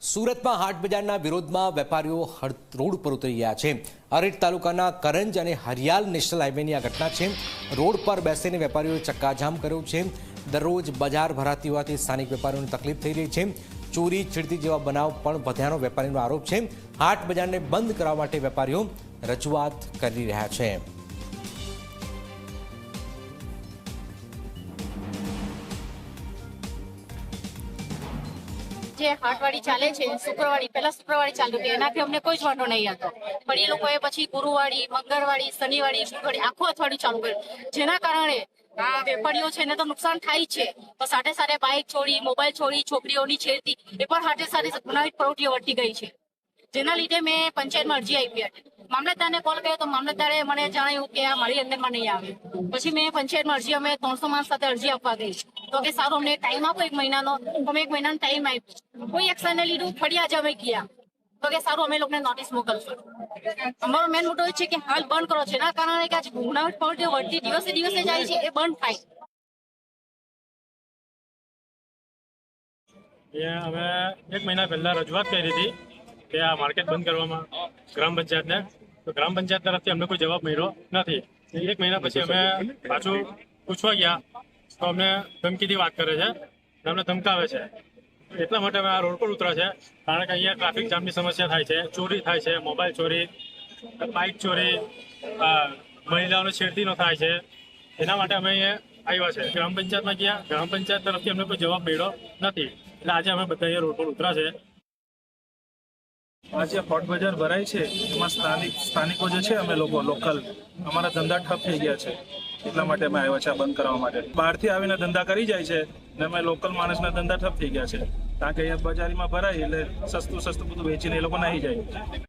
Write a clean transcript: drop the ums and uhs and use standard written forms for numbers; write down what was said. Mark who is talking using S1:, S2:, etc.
S1: સુરતમાં હાટ બજારના વિરોધમાં વેપારીઓ રોડ પર ઉતરી ગયા છે। અરેઠ તાલુકાના કરંજ અને હરિયાલ નેશનલ હાઈવેની આ ઘટના છે। રોડ પર બેસીને વેપારીઓએ ચક્કાજામ કર્યો છે। દરરોજ બજાર ભરાતી હોવાથી સ્થાનિક વેપારીઓને તકલીફ થઈ રહી છે। ચોરી છીડતી જેવા બનાવ પણ વધ્યાનો વેપારીનો આરોપ છે। હાટ બજારને બંધ કરવા માટે વેપારીઓ રજૂઆત કરી રહ્યા છે।
S2: જે હાટવાડી ચાલે છે શુક્રવાડી પહેલા શુક્રવાડી ચાલુ હતી એનાથી અમને કોઈ જ વાંધો નહીં હતો, પણ એ લોકોએ પછી ગુરુવાડી, મંગળવાડી, શનિવાડી, શુક્રવાડી આખું અઠવાડિયું ચાલુ કર્યું, જેના કારણે આ વેપારીઓ છે એને તો નુકસાન થાય છે, પણ સાથે સાથે બાઇક ચોરી, મોબાઈલ ચોરી, છોકરીઓની છેડતી એ પણ સાથે સાથે ગુનાહિત પ્રવૃત્તિઓ વધતી ગઈ છે। જેના લીધે મેં પંચાયતમાં અરજી આપી હતી। મામલતદારને કોલ કર્યો તો મામલતદારે મને જણાવ્યું કે આ મારી અંદરમાં નહીં આવે। પછી મેં પંચાયતમાં અરજી અમે 300 માણસ સાથે અરજી આપવા ગઈ, તો કે સારું અમને ટાઈમ આપો 1 મહિનાનો। અમે 1 મહિનાનો ટાઈમ આપ્યો, કોઈ એક્શન નહીં લીધું। ફરી આજે અમે ગયા તો કે સારું અમે લોકોને નોટિસ મોકલશું। અમારો મેન મુદ્દો એ છે કે હાલ બંધ કરો, જેના કારણે કે આજે ગુનાહિત પ્રવૃત્તિઓ વધતી દિવસે દિવસે જાય છે, એ બંધ થાય।
S3: અમે 1 મહિના પહેલા રજૂઆત કરી હતી કે આ માર્કેટ બંધ કરવામાં ગ્રામ પંચાયતને, તો ગ્રામ પંચાયત તરફથી અમને કોઈ જવાબ મળ્યો નથી। 1 મહિના પછી અમે પાછું પૂછવા ગયા તો અમને ધમકીથી વાત કરે છે, અમને ધમકાવે છે। એટલા માટે અમે આ રોડ પર ઉતર્યા છે, કારણ કે અહીંયા ટ્રાફિક જામની સમસ્યા થાય છે, ચોરી થાય છે, મોબાઈલ ચોરી, બાઇક ચોરી, મહિલાઓને છેડતીનો થાય છે। એના માટે અમે અહીંયા આવ્યા છે। ગ્રામ પંચાયતમાં ગયા, ગ્રામ પંચાયત તરફથી અમને કોઈ જવાબ મળ્યો નથી, એટલે આજે અમે બધા અહીંયા રોડ પર ઉતર્યા છે।
S4: આજે હોટ બજાર ભરાય છે એમાં સ્થાનિકો જે છે, અમે લોકો લોકલ અમારા ધંધા ઠપ થઈ ગયા છે, એટલા માટે અમે આવ્યા છે આ બંધ કરવા માટે। બહારથી આવીને ધંધા કરી જાય છે ને અમે લોકલ માણસના ધંધા ઠપ થઈ ગયા છે, કારણ કે અહીંયા બજારીમાં ભરાય એટલે સસ્તું બધું વેચીને એ લોકો નાહી જાય।